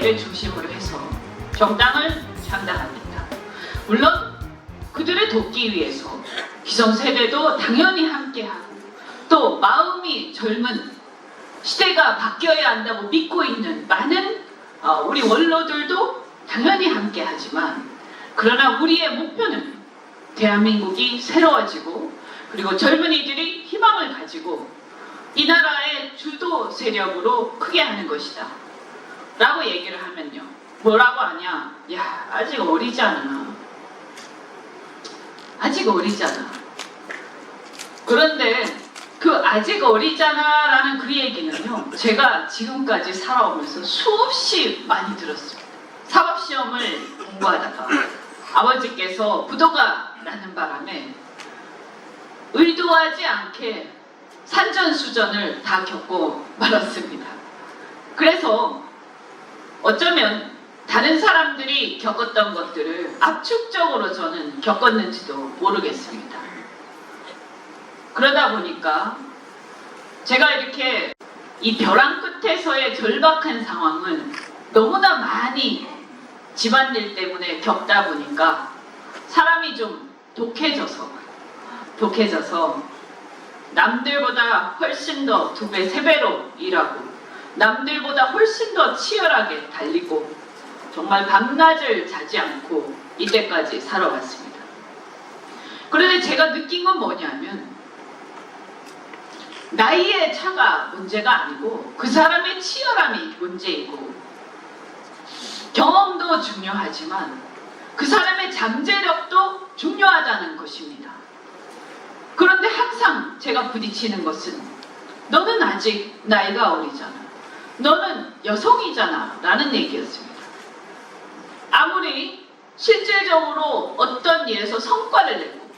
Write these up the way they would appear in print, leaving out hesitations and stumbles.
기득권을 중심으로 해서 정당을 창당합니다. 물론 그들을 돕기 위해서 기성세대도 당연히 함께하고 또 마음이 젊은 시대가 바뀌어야 한다고 믿고 있는 많은 우리 원로들도 당연히 함께하지만 그러나 우리의 목표는 대한민국이 새로워지고 그리고 젊은이들이 희망을 가지고 이 나라의 주도 세력으로 크게 하는 것이다 라고 얘기를 하면요, 뭐라고 하냐? 야, 아직 어리잖아. 아직 어리잖아. 그런데 그 아직 어리잖아 라는 그 얘기는요, 제가 지금까지 살아오면서 수없이 많이 들었습니다. 사법시험을 공부하다가 아버지께서 부도가 나는 바람에 의도하지 않게 산전수전을 다 겪고 말았습니다. 그래서 어쩌면 다른 사람들이 겪었던 것들을 압축적으로 저는 겪었는지도 모르겠습니다. 그러다 보니까 제가 이렇게 이 벼랑 끝에서의 절박한 상황을 너무나 많이 집안일 때문에 겪다 보니까 사람이 좀 독해져서 남들보다 훨씬 더 2배, 3배로 일하고 남들보다 훨씬 더 치열하게 달리고 정말 밤낮을 자지 않고 이때까지 살아왔습니다. 그런데 제가 느낀 건 뭐냐면 나이의 차가 문제가 아니고 그 사람의 치열함이 문제이고 경험도 중요하지만 그 사람의 잠재력도 중요하다는 것입니다. 그런데 항상 제가 부딪히는 것은 너는 아직 나이가 어리잖아. 너는 여성이잖아 라는 얘기였습니다. 아무리 실질적으로 어떤 일에서 성과를 내고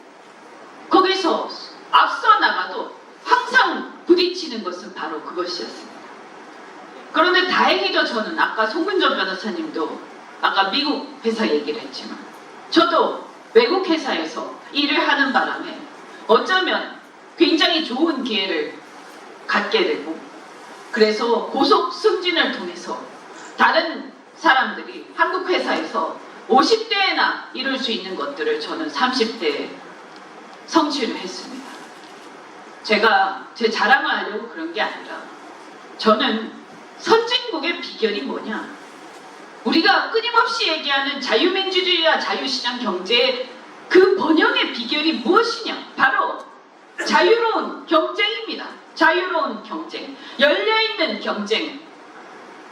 거기서 앞서 나가도 항상 부딪히는 것은 바로 그것이었습니다. 그런데 다행히도 저는 아까 송근전 변호사님도 아까 미국 회사 얘기를 했지만 저도 외국 회사에서 일을 하는 바람에 어쩌면 굉장히 좋은 기회를 갖게 되고 그래서 고속 승진을 통해서 다른 사람들이 한국 회사에서 50대에나 이룰 수 있는 것들을 저는 30대에 성취를 했습니다. 제가 제 자랑을 하려고 그런 게 아니라 저는 선진국의 비결이 뭐냐? 우리가 끊임없이 얘기하는 자유민주주의와 자유시장 경제의 그 번영의 비결이 무엇이냐? 바로 자유로운 경쟁입니다. 자유로운 경쟁, 열려있는 경쟁.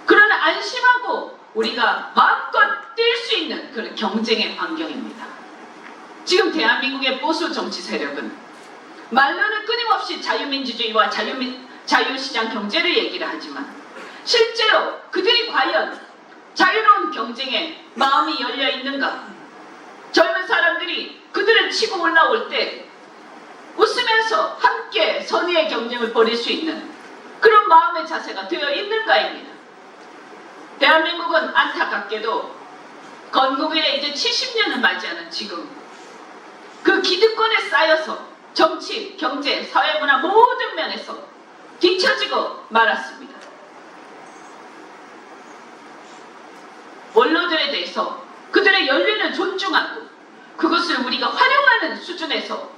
그러나 안심하고 우리가 마음껏 뛸 수 있는 그런 경쟁의 환경입니다. 지금 대한민국의 보수 정치 세력은 말로는 끊임없이 자유민주주의와 자유시장 경제를 얘기를 하지만 실제로 그들이 과연 자유로운 경쟁에 마음이 열려 있는가? 젊은 사람들이 그들을 치고 올라올 때 웃으면서 함께 선의의 경쟁을 벌일 수 있는 그런 마음의 자세가 되어 있는가입니다. 대한민국은 안타깝게도 건국일에 이제 70년을 맞이하는 지금 그 기득권에 쌓여서 정치, 경제, 사회문화 모든 면에서 뒤처지고 말았습니다. 원로들에 대해서 그들의 연륜을 존중하고 그것을 우리가 활용하는 수준에서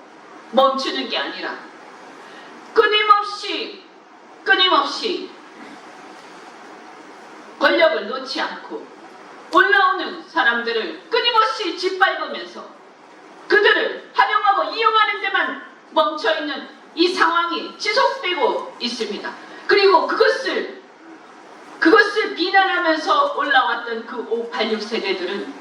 멈추는 게 아니라 끊임없이 권력을 놓지 않고 올라오는 사람들을 끊임없이 짓밟으면서 그들을 활용하고 이용하는 데만 멈춰있는 이 상황이 지속되고 있습니다. 그리고 그것을 비난하면서 올라왔던 그 586 세대들은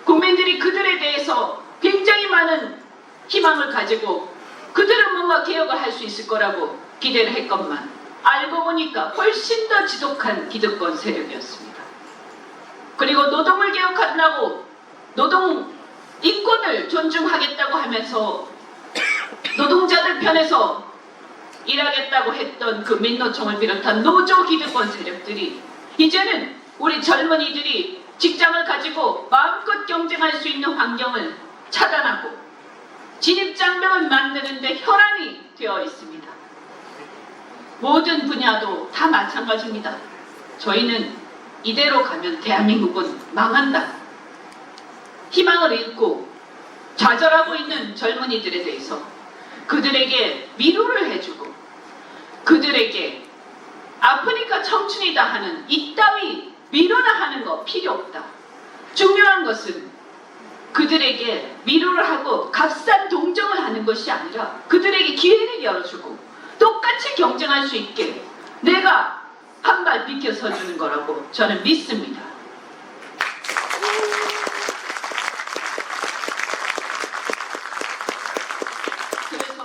국민들이 그들에 대해서 굉장히 많은 희망을 가지고 그들은 뭔가 개혁을 할 수 있을 거라고 기대를 했건만 알고 보니까 훨씬 더 지독한 기득권 세력이었습니다. 그리고 노동을 개혁한다고 노동 인권을 존중하겠다고 하면서 노동자들 편에서 일하겠다고 했던 그 민노총을 비롯한 노조 기득권 세력들이 이제는 우리 젊은이들이 직장을 가지고 마음껏 경쟁할 수 있는 환경을 차단하고 진입장벽을 만드는 데 혈안이 되어 있습니다. 모든 분야도 다 마찬가지입니다. 저희는 이대로 가면 대한민국은 망한다. 희망을 잃고 좌절하고 있는 젊은이들에 대해서 그들에게 위로를 해주고 그들에게 아프니까 청춘이다 하는 이따위 위로나 하는 거 필요 없다. 중요한 것은 그들에게 위로를 하고 값싼 동정을 하는 것이 아니라 그들에게 기회를 열어주고 똑같이 경쟁할 수 있게 내가 한 발 비켜서 주는 거라고 저는 믿습니다. 그래서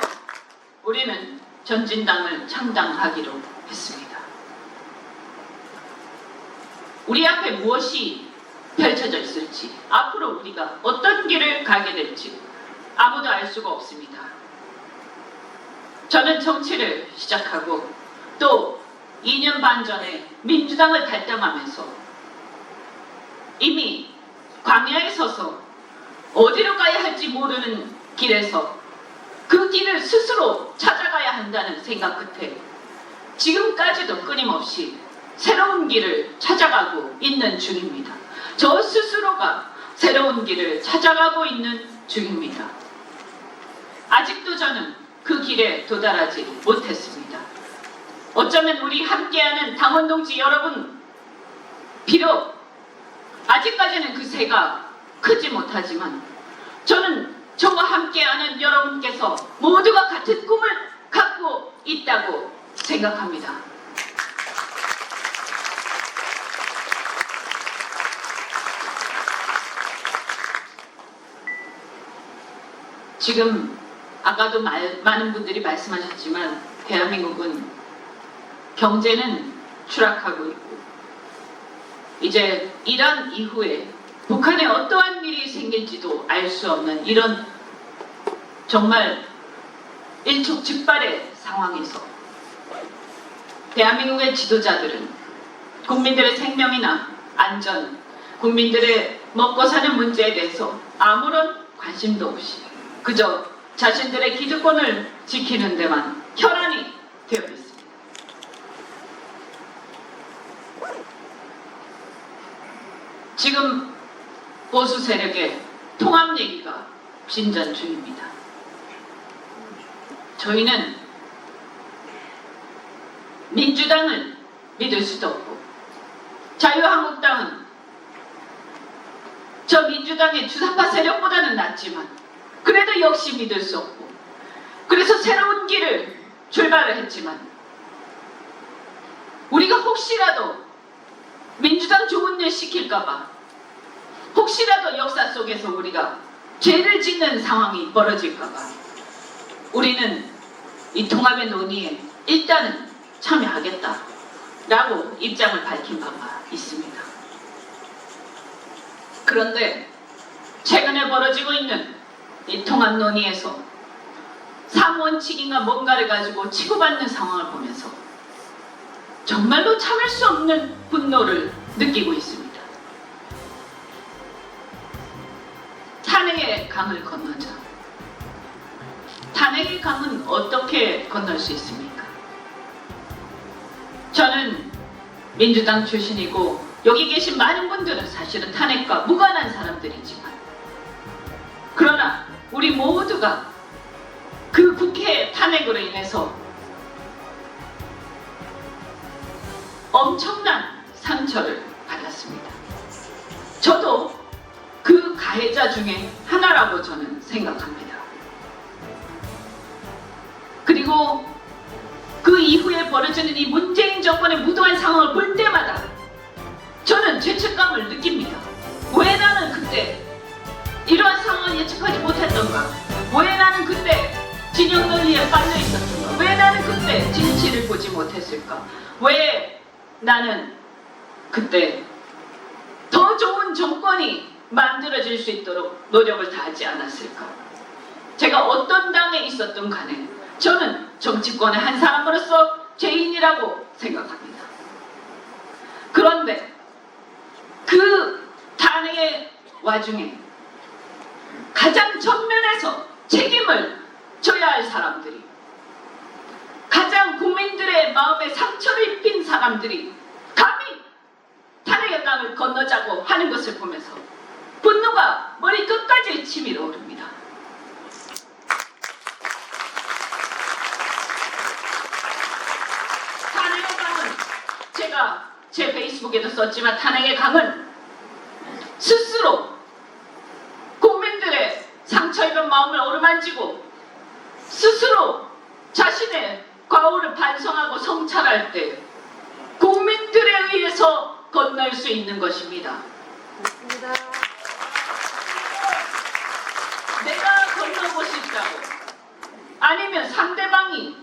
우리는 전진당을 창당하기로 했습니다. 우리 앞에 무엇이 펼쳐져 있을지, 앞으로 우리가 어떤 길을 가게 될지 아무도 알 수가 없습니다. 저는 정치를 시작하고 또 2년 반 전에 민주당을 탈당하면서 이미 광야에 서서 어디로 가야 할지 모르는 길에서 그 길을 스스로 찾아가야 한다는 생각 끝에 지금까지도 끊임없이 새로운 길을 찾아가고 있는 중입니다. 저 스스로가 새로운 길을 찾아가고 있는 중입니다. 아직도 저는 그 길에 도달하지 못했습니다. 어쩌면 우리 함께하는 당원 동지 여러분, 비록 아직까지는 그 새가 크지 못하지만 저는 저와 함께하는 여러분께서 모두가 같은 꿈을 갖고 있다고 생각합니다. 지금 아까도 많은 분들이 말씀하셨지만 대한민국은 경제는 추락하고 있고 이제 이란 이후에 북한에 어떠한 일이 생길지도 알 수 없는 이런 정말 일촉즉발의 상황에서 대한민국의 지도자들은 국민들의 생명이나 안전, 국민들의 먹고 사는 문제에 대해서 아무런 관심도 없이 그저 자신들의 기득권을 지키는 데만 혈안이 되어 있습니다. 지금 보수 세력의 통합 얘기가 진전 중입니다. 저희는 민주당을 믿을 수도 없고 자유한국당은 저 민주당의 주사파 세력보다는 낫지만 그래도 역시 믿을 수 없고 그래서 새로운 길을 출발을 했지만 우리가 혹시라도 민주당 좋은 일 시킬까봐 혹시라도 역사 속에서 우리가 죄를 짓는 상황이 벌어질까봐 우리는 이 통합의 논의에 일단은 참여하겠다라고 입장을 밝힌 바가 있습니다. 그런데 최근에 벌어지고 있는 이 통합 논의에서 삼원칙인가 뭔가를 가지고 치고받는 상황을 보면서 정말로 참을 수 없는 분노를 느끼고 있습니다. 탄핵의 강을 건너자. 탄핵의 강은 어떻게 건널 수 있습니까? 저는 민주당 출신이고 여기 계신 많은 분들은 사실은 탄핵과 무관한 사람들이지만 그러나 우리 모두가 그 국회 탄핵으로 인해서 엄청난 상처를 받았습니다. 저도 그 가해자 중에 하나라고 저는 생각합니다. 그리고 그 이후에 벌어지는 이 문재인 정권의 무도한 상황을 볼 때마다 저는 죄책감을 느낍니다. 왜 나는 그때 이러한 상황을 예측하지 못했던가? 왜 나는 그때 진영 논리에 빠져 있었던가? 왜 나는 그때 진실을 보지 못했을까? 왜 나는 그때 더 좋은 정권이 만들어질 수 있도록 노력을 다하지 않았을까? 제가 어떤 당에 있었든 간에 저는 정치권의 한 사람으로서 죄인이라고 생각합니다. 그런데 그 탄핵의 와중에 가장 전면에서 책임을 져야 할 사람들이 가장 국민들의 마음에 상처를 입힌 사람들이 감히 탄핵에 강을 건너자고 하는 것을 보면서 분노가 머리 끝까지 치밀어 오릅니다. 탄핵의 강은 제가 제 페이스북에도 썼지만 탄핵의 강은 스스로 국민들의 상처 입은 마음을 어루만지고 스스로 자신의 과오를 반성하고 성찰할 때 국민들에 의해서 건널 수 있는 것입니다. 맞습니다. 내가 건너고 싶다고 아니면 상대방이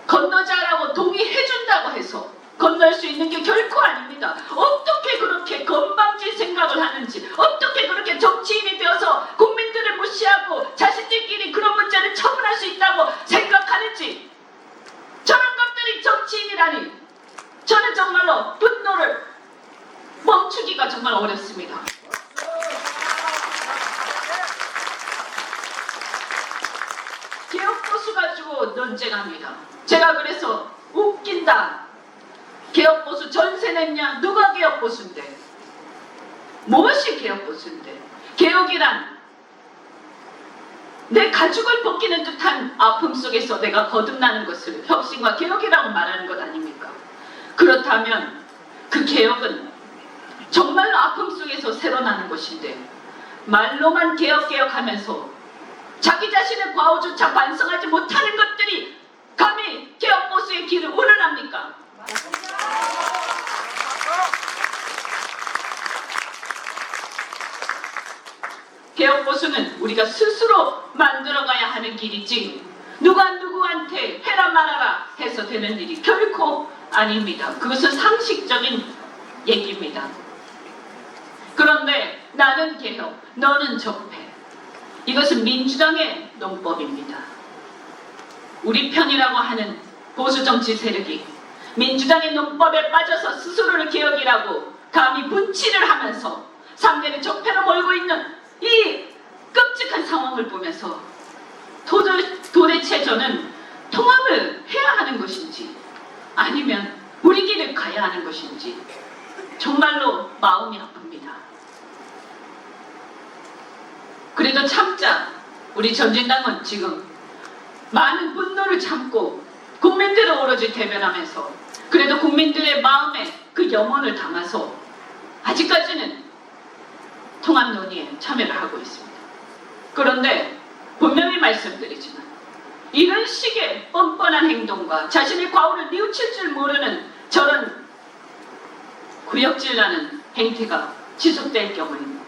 건너자라고 동의해준다고 해서 건널 수 있는 게 결코 아닙니다. 어떻게 그렇게 건방진 생각을 하는지, 어떻게 그렇게 정치인이 되어서 국민들을 무시하고 자신들끼리 그런 문제를 처분할 수 있다고 생각하는지, 저런 것들이 정치인이라니 저는 정말로 분노를 멈추기가 정말 어렵습니다. 개혁보수 가지고 논쟁합니다. 제가 그래서 웃긴다. 개혁보수 전세 냈냐? 누가 개혁보수인데? 무엇이 개혁보수인데? 개혁이란 내 가죽을 벗기는 듯한 아픔 속에서 내가 거듭나는 것을 혁신과 개혁이라고 말하는 것 아닙니까? 그렇다면 그 개혁은 정말로 아픔 속에서 새로 나는 것인데 말로만 개혁하면서 자기 자신의 과오조차 반성하지 못하는 것들이 감히 개혁보수의 길을 오르랍니까? 개혁보수는 우리가 스스로 만들어가야 하는 길이지 누가 누구한테 해라 말아라 해서 되는 일이 결코 아닙니다. 그것은 상식적인 얘기입니다. 그런데 나는 개혁, 너는 적폐. 이것은 민주당의 논법입니다. 우리 편이라고 하는 보수정치 세력이 민주당의 논법에 빠져서 스스로를 개혁이라고 감히 분치를 하면서 상대를 적폐로 몰고 있는 이 끔찍한 상황을 보면서 도대체 저는 통합을 해야 하는 것인지 아니면 우리 길을 가야 하는 것인지 정말로 마음이 아픕니다. 그래도 참자. 우리 전진당은 지금 많은 분노를 참고 국민들을 오로지 대변하면서 그래도 국민들의 마음에 그 염원을 담아서 아직까지는 통합 논의에 참여를 하고 있습니다. 그런데 분명히 말씀드리지만 이런 식의 뻔뻔한 행동과 자신의 과오를 뉘우칠 줄 모르는 저런 구역질나는 행태가 지속될 경우에는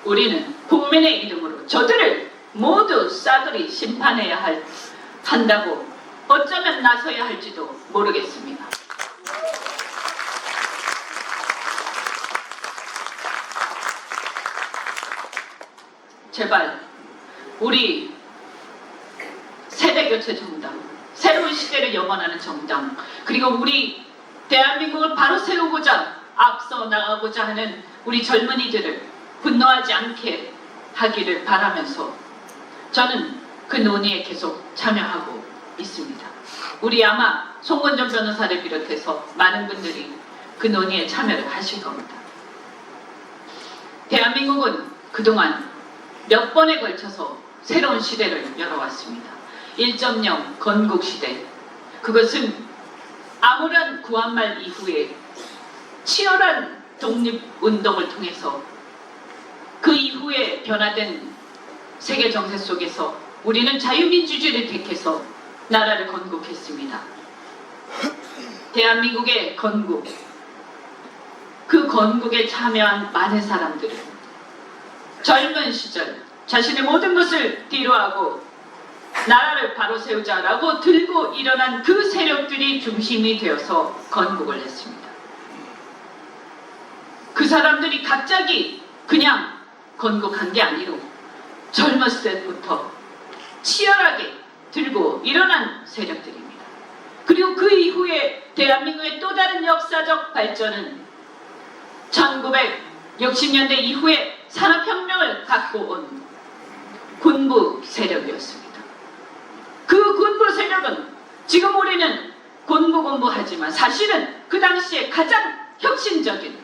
우리는 국민의 이름으로 저들을 모두 싸그리 심판해야 한다고 어쩌면 나서야 할지도 모르겠습니다. 제발 우리 세대교체 정당, 새로운 시대를 염원하는 정당, 그리고 우리 대한민국을 바로 세우고자 앞서 나가고자 하는 우리 젊은이들을 분노하지 않게 하기를 바라면서 저는 그 논의에 계속 참여하고 있습니다. 우리 아마 송건정 변호사를 비롯해서 많은 분들이 그 논의에 참여를 하실 겁니다. 대한민국은 그동안 몇 번에 걸쳐서 새로운 시대를 열어왔습니다. 1.0 건국시대. 그것은 아무런 구한말 이후에 치열한 독립운동을 통해서 그 이후에 변화된 세계 정세 속에서 우리는 자유민주주의를 택해서 나라를 건국했습니다. 대한민국의 건국, 그 건국에 참여한 많은 사람들은 젊은 시절 자신의 모든 것을 뒤로하고 나라를 바로 세우자라고 들고 일어난 그 세력들이 중심이 되어서 건국을 했습니다. 그 사람들이 갑자기 그냥 건국한 게 아니로 젊었을 때부터 치열하게 들고 일어난 세력들입니다. 그리고 그 이후에 대한민국의 또 다른 역사적 발전은 1960년대 이후에 산업혁명을 갖고 온 군부 세력이었습니다. 그 군부 세력은 지금 우리는 군부하지만 사실은 그 당시에 가장 혁신적인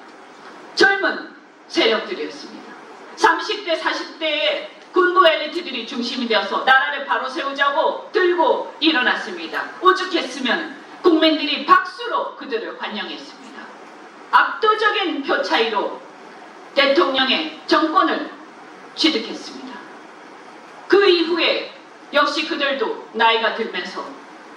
젊은 세력들이었습니다. 30대, 40대의 군부 엘리트들이 중심이 되어서 나라를 바로 세우자고 들고 일어났습니다. 오죽했으면 국민들이 박수로 그들을 환영했습니다. 압도적인 표 차이로 대통령의 정권을 취득했습니다. 그 이후에 역시 그들도 나이가 들면서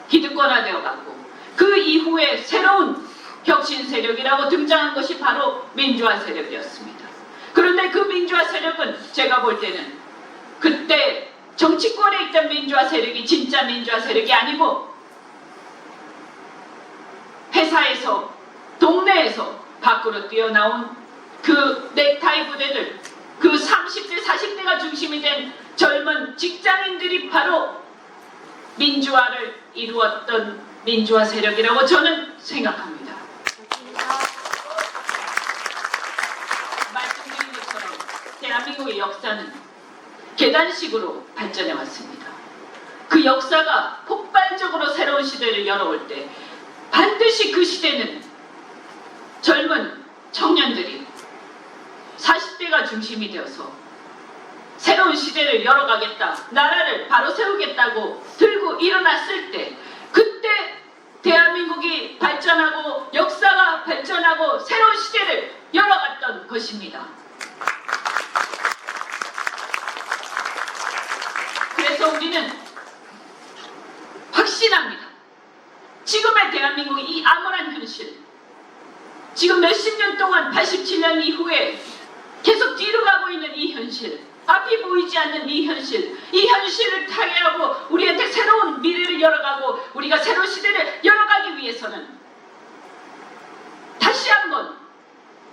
기득권화되어 갔고, 그 이후에 새로운 혁신 세력이라고 등장한 것이 바로 민주화 세력이었습니다. 그런데 그 민주화 세력은 제가 볼 때는 그때 정치권에 있던 민주화 세력이 진짜 민주화 세력이 아니고 회사에서, 동네에서 밖으로 뛰어나온 그 넥타이 부대들, 그 30대, 40대가 중심이 된 젊은 직장인들이 바로 민주화를 이루었던 민주화 세력이라고 저는 생각합니다. 말씀드린 것처럼 대한민국의 역사는 계단식으로 발전해 왔습니다. 그 역사가 폭발적으로 새로운 시대를 열어올 때 반드시 그 시대는 젊은 청년들이 40대가 중심이 되어서 새로운 시대를 열어가겠다, 나라를 바로 세우겠다고 들고 일어났을 때, 그때 대한민국이 발전하고 역사가 발전하고 새로운 시대를 열어갔던 것입니다. 그래서 우리는 확신합니다. 지금의 대한민국의 이 암울한 현실, 지금 몇십 년 동안 87년 이후에 계속 뒤로 가고 있는 이 현실, 앞이 보이지 않는 이 현실을 타개하고 우리한테 새로운 미래를 열어가고 우리가 새로운 시대를 열어가기 위해서는 다시 한번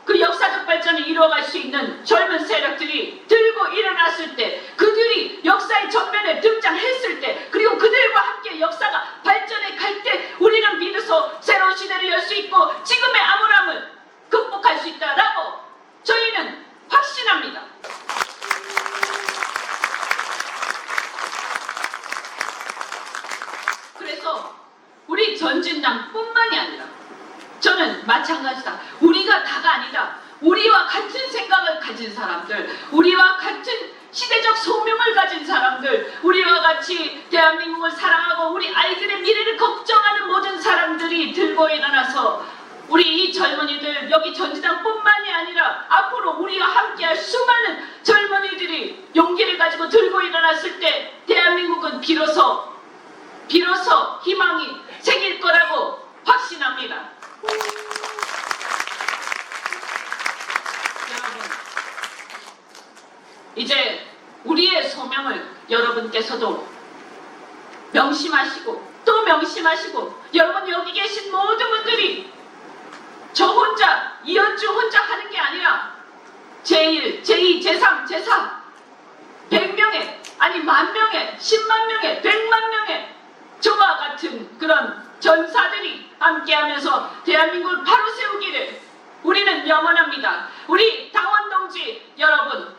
그 역사적 발전을 이루어갈 수 있는 젊은 세력들이 들고 일어났을 때, 그들이 역사의 전면에 등장했을 때, 그리고 그들과 함께 역사가 발전해 갈 때 우리는 비로소 새로운 시대를 열 수 있고 지금의 암울함을 극복할 수 있다라고 저희는 확신합니다. 그래서 우리 전진당뿐만이 아니라 저는 마찬가지다. 우리가 다가 아니다. 우리와 같은 생각을 가진 사람들, 우리와 같은 시대적 소명을 가진 사람들, 우리와 같이 대한민국을 사랑하고 우리 아이들의 미래를 걱정하는 모든 사람들이 들고 일어나서 우리 이 젊은이들, 여기 전진당뿐만이 아니라 앞으로 우리와 함께할 수많은 젊은이들이 용기를 가지고 들고 일어났을 때 대한민국은 비로소 희망이 생길 거라고 확신합니다. 여러분, 이제 우리의 소명을 여러분께서도 명심하시고 또 명심하시고, 여러분 여기 계신 모든 분들이 저 혼자, 이현주 혼자 하는 게 아니라 제1, 제2, 제3, 제4 100명의, 아니 10,000명의, 10만 명의, 100만 명의 저와 같은 그런 전사들이 함께하면서 대한민국을 바로 세우기를 우리는 염원합니다. 우리 당원 동지 여러분,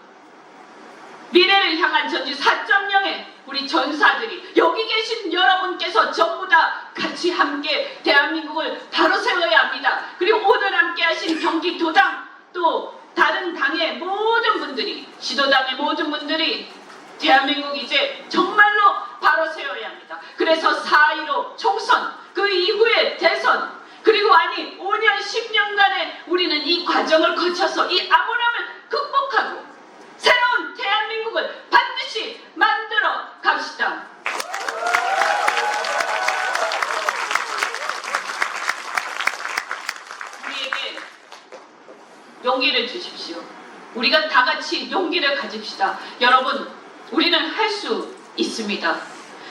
미래를 향한 전지 4.0의 우리 전사들이, 여기 계신 여러분께서 전부 다 같이 함께 대한민국을 바로 세워야 합니다. 그리고 오늘 함께 하신 경기도당, 또 다른 당의 모든 분들이, 시도당의 모든 분들이 대한민국 이제 정말로 바로 세워야 합니다. 그래서 4.15 총선, 그 이후에 대선, 그리고 5년, 10년간의 우리는 이 과정을 거쳐서 이 암울함을 극복하고 새로운 대한민국을 반드시 만들어 갑시다. 우리에게 용기를 주십시오. 우리가 다 같이 용기를 가집시다. 여러분, 우리는 할 수 있습니다.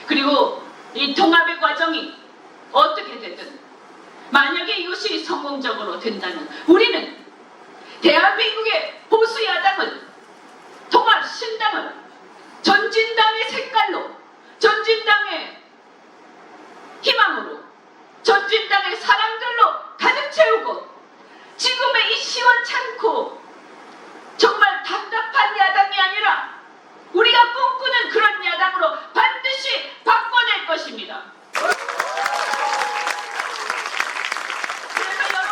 그리고 이 통합의 과정이 어떻게 되든, 만약에 이것이 성공적으로 된다면 우리는 대한민국의 보수 야당을, 통합 신당을 전진당의 색깔로, 전진당의 희망으로, 전진당의 사람들로 가득 채우고, 지금의 이 시원찮고 정말 답답한 야당이 아니라 우리가 꿈꾸는 그런 야당으로 반드시 바꿔낼 것입니다. 그래서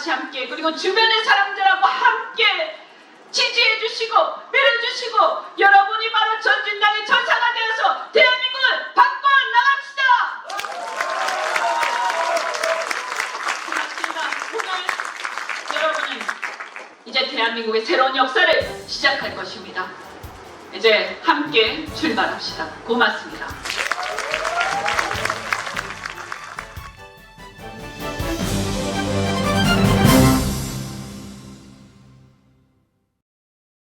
같이 함께 그리고 주변의 사람들하고 함께 지지해 주시고 밀어주시고 여러분이 바로 전진당의 전사가 되어서 대한민국을 바꿔 나갑시다. 고맙습니다. 오늘 여러분은 이제 대한민국의 새로운 역사를 시작할 것입니다. 이제 함께 출발합시다. 고맙습니다.